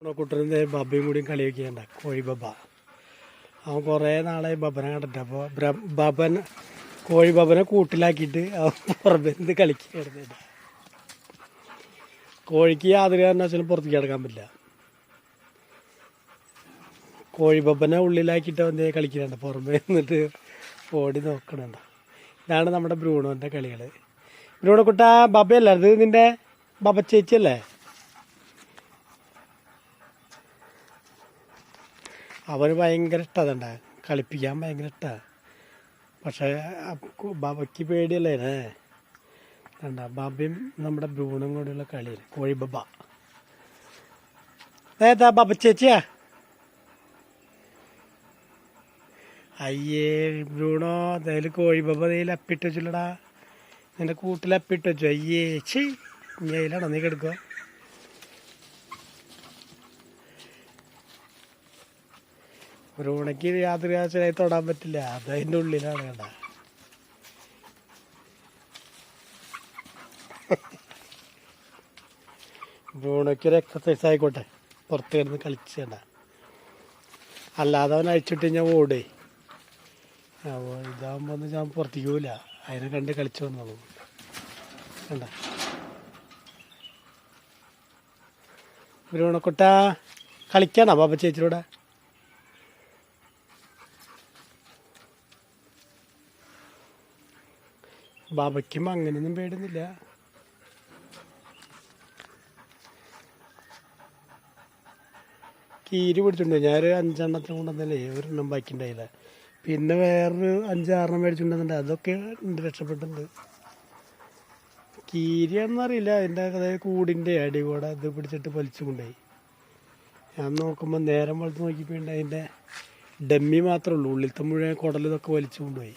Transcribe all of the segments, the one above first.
കുട്ടൻ്റെ ബബ്ബയും കൂടിയും കളിയൊക്കെയുണ്ട് കോഴി ബബ്ബ. അവൻ കുറേ നാളായി ബബനെ കണ്ടിട്ട്. അപ്പോൾ ബബൻ കോഴി ബബനെ കൂട്ടിലാക്കിയിട്ട് അവൻ പുറമേന്ന് കളിക്കുകയായിരുന്നു. കോഴിക്ക് യാതൊരു കാരണവശാലും പുറത്തേക്ക് കിടക്കാൻ പറ്റില്ല. കോഴി ബബനെ ഉള്ളിലാക്കിയിട്ട് അവൻ കളിക്കുന്നുണ്ട്. പുറമേ നിന്നിട്ട് ഓടി നോക്കണുണ്ട്. ഇതാണ് നമ്മുടെ ബ്രൂണോൻ്റെ കളികൾ. ബ്രൂണോ കുട്ടാ, ബബയല്ല ഇത് നിൻ്റെ ബബ ചേച്ചിയല്ലേ? അവന് ഭയങ്കര ഇഷ്ടമാണ്, കളിപ്പിക്കാൻ ഭയങ്കര ഇഷ്ടമാണ്. പക്ഷേ ബബയ്ക്ക് പേടിയല്ലേ കണ്ട. ബബയും നമ്മുടെ ബ്രൂണും കൂടെയുള്ള കളിയിൽ കോഴി ബബ. ഏതാ ബബ ചേച്ചിയാ? അയ്യേ ബ്രൂണോ, എന്തായാലും കോഴി ബബ നീല അപ്പിട്ട് വെച്ചില്ലടാ. നിന്റെ കൂട്ടിൽ അപ്പിട്ട് വെച്ചു. അയ്യേ ചി ഞയിലാണോ നീ കിടക്കുക? ബ്രൂണയ്ക്ക് യാതൊരു കാശനായി തൊടാൻ പറ്റില്ല. അത് അതിൻ്റെ ഉള്ളിലാണ് കണ്ട. ബ്രൂണയ്ക്കൊരു എക്സസൈസ് ആയിക്കോട്ടെ, പുറത്ത് കിടന്ന് കളിച്ചേണ്ട. അല്ലാതെ അവൻ അഴിച്ചിട്ട് ഞാൻ ഓടേ. അപ്പോൾ ഇതാകുമ്പോൾ ഒന്നും ഞാൻ പുറത്തേക്ക് പോവില്ല. അതിനെ കണ്ട് കളിച്ചു വന്നോളൂ കണ്ട. ബ്രൂണക്കുട്ട കളിക്കാണോ ബാബ ചേച്ചിയുടെ? ബാബയ്ക്കും അങ്ങനെയൊന്നും പേടുന്നില്ല. കീരി പിടിച്ചിട്ടുണ്ട്. ഞാനൊരു 5 കൊണ്ടുവന്നല്ലേ ഒരെണ്ണം ബാക്കിണ്ടായില്ല. പിന്നെ വേറൊരു 5-6 മേടിച്ചിട്ടുണ്ടെന്നുണ്ട്. അതൊക്കെ ഉണ്ട്, രക്ഷപ്പെട്ടിട്ടുണ്ട്. കീരിയാണെന്നറിയില്ല, അതിൻ്റെ അതായത് കൂടിൻ്റെ അടി കൂടെ ഇത് പിടിച്ചിട്ട് വലിച്ചു കൊണ്ടുപോയി. ഞാൻ നോക്കുമ്പോൾ നേരം വളർത്ത് നോക്കിയപ്പോൾ അതിൻ്റെ ഡമ്മി മാത്രമേ ഉള്ളൂ, ഉള്ളിലത്തെ മുഴുവൻ കുടൽ ഇതൊക്കെ വലിച്ചു കൊണ്ടുപോയി.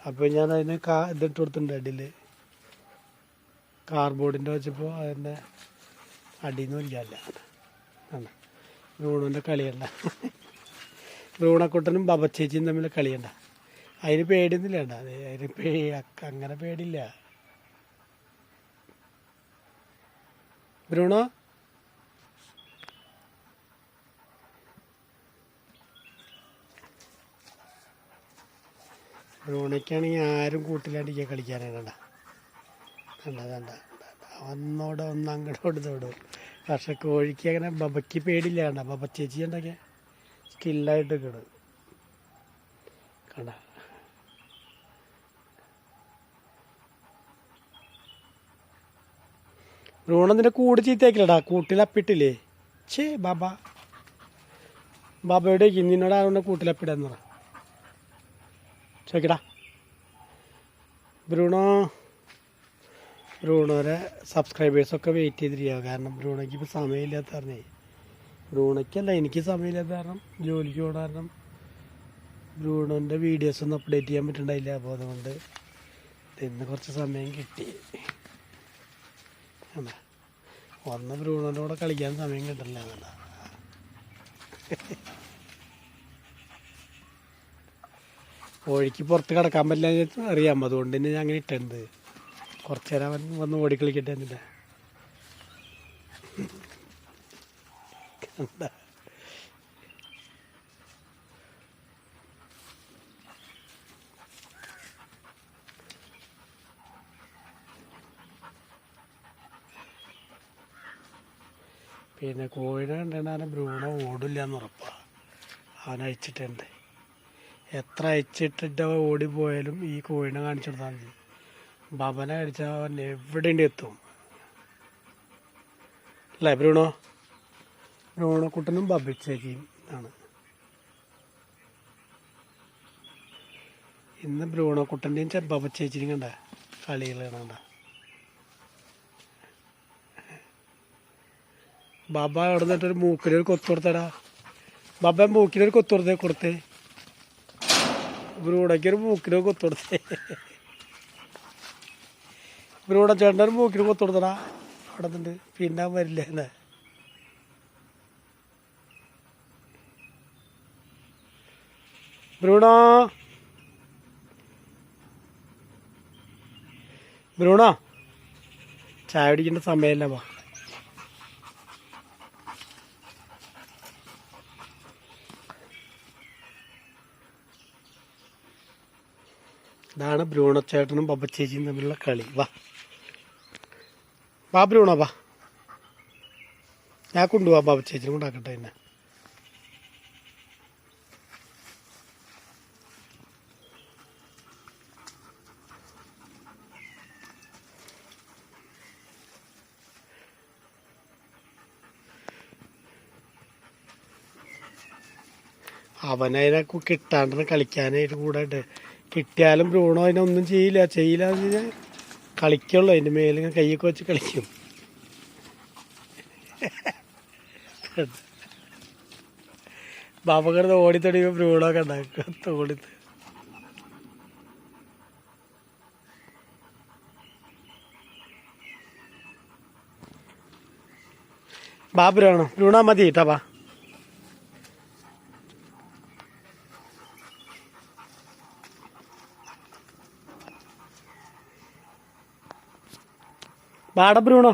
അപ്പോൾ ഞാൻ അതിന് ഇതിട്ട് കൊടുത്തിട്ടുണ്ട്. അടിയിൽ കാർബോർഡിൻ്റെ വെച്ചപ്പോൾ അതിൻ്റെ അടിയിൽ നിന്ന് വലിക്കാനില്ല. ആണ് ബ്രൂണോൻ്റെ കളിയണ്ട. ബ്രൂണക്കുട്ടനും ബബച്ചേച്ചിയും തമ്മിൽ കളിയണ്ട. അതിന് പേടിയൊന്നുമില്ല വേണ്ട. അതിന് അങ്ങനെ പേടിയില്ല. ബ്രൂണോ ബ്രൂണയ്ക്കാണെങ്കിൽ ആരും കൂട്ടിലടിക്കുക കളിക്കാനാണ് കണ്ട. കണ്ട കണ്ട ഒന്നോടെ അങ്ങോട്ട് തോടും. പക്ഷെ കോഴിക്ക് അങ്ങനെ ബബയ്ക്ക് പേടിയില്ല കണ്ട. ബബച്ചേച്ചി ഉണ്ടൊക്കെ സ്കില്ലായിട്ട് കിടും കണ്ട. ബ്രൂണതിൻ്റെ കൂട് ചീത്തയാക്കില്ലടാ, കൂട്ടിലപ്പിട്ടില്ലേ? ചേ ബാബയുടെ നിന്നോട് ആരോടെ കൂട്ടിലപ്പിടാന്ന് പറ ചോദിക്കടാ. ബ്രൂണോരെ സബ്സ്ക്രൈബേഴ്സൊക്കെ വെയിറ്റ് ചെയ്തിരിക്കുക. കാരണം ബ്രൂണോയ്ക്ക് ഇപ്പോൾ സമയമില്ലാത്ത കാരണേ. ബ്രൂണയ്ക്കല്ല, എനിക്ക് സമയമില്ലാത്ത കാരണം, ജോലിക്ക് പോകണ കാരണം ബ്രൂണോൻ്റെ വീഡിയോസൊന്നും അപ്ഡേറ്റ് ചെയ്യാൻ പറ്റുന്നുണ്ടായില്ല. അപ്പോൾ അതുകൊണ്ട് ഇന്ന് കുറച്ച് സമയം കിട്ടി. ഒന്ന് ബ്രൂണോൻ്റെ കൂടെ കളിക്കാൻ സമയം കിട്ടില്ല എന്നല്ല. കോഴിക്ക് പുറത്ത് കിടക്കാൻ പറ്റില്ല അറിയാം. അതുകൊണ്ട് തന്നെ ഞാൻ അങ്ങനെ ഇട്ടുണ്ട്. കുറച്ച് നേരം അവൻ വന്ന് ഓടിക്കളിക്കട്ടെ എന്നില്ല. പിന്നെ കോഴിനെ കണ്ടാൽ ബ്രൂണോ ഓടില്ല എന്ന് ഉറപ്പാണ്. അവൻ അഴിച്ചിട്ടുണ്ട്. എത്ര അയച്ചിട്ടിട്ട് അവൻ ഓടിപ്പോയാലും ഈ കോഴിനെ കാണിച്ചു കൊടുത്താൽ മതി. ബബനെ അടിച്ചാൽ അവൻ എവിടെയും എത്തും അല്ലേ ബ്രൂണക്കുട്ടനും ബബച്ചേച്ചിയും ആണ് ഇന്ന്. ബ്രൂണക്കുട്ടൻ്റെയും ബബച്ചേച്ചിയും കണ്ട കളികളാണ് കണ്ട. ബാബ അവിടെ നിന്നിട്ടൊരു മൂക്കിലൊരു കൊത്തു കൊടുത്തടാ. ബാബ മൂക്കിലൊരു കൊത്തു കൊടുത്തേ. ബ്രൂണയ്ക്കൊരു മൂക്കിലൊരു കൊത്തു കൊടുത്തേ. ബ്രൂണ ചേട്ടൻ്റെ ഒരു മൂക്കിന് കൊത്തു കൊടുത്തടാ. അവിടെ നിന്നുണ്ട്. പിന്നെ വരില്ല അല്ലേ? ബ്രൂണോ ചായ കുടിക്കേണ്ട സമയമല്ല. ഇതാണ് ബ്രൂണോ ചേട്ടനും ബബച്ചേച്ചിയും തമ്മിലുള്ള കളി. വാ വാ ബ്രൂണോ വാ, ഞാൻ കൊണ്ടുപോവാ, ബബച്ചേച്ചിനെ കൊണ്ടാക്കട്ടെ എന്നെ. അവനതിനെ കിട്ടാണ്ട് കളിക്കാനായിട്ട് കൂടെ ഉണ്ട്. കിട്ടിയാലും ബ്രൂണോ അതിനൊന്നും ചെയ്യില്ല എന്ന് കഴിഞ്ഞാൽ കളിക്കുള്ളൂ. അതിൻ്റെ മേലിങ്ങനെ കൈയൊക്കെ വെച്ച് കളിക്കും. ബാബക്കടുത്ത് ഓടിത്തൊടിയുമ്പോൾ ബ്രൂണോ ഒക്കെ ഉണ്ടാക്കും ഓടിത്ത്. ബാ ബ്രൂണോ മതി കേട്ടാ. ബാ ബാട ബ്രൂണോ.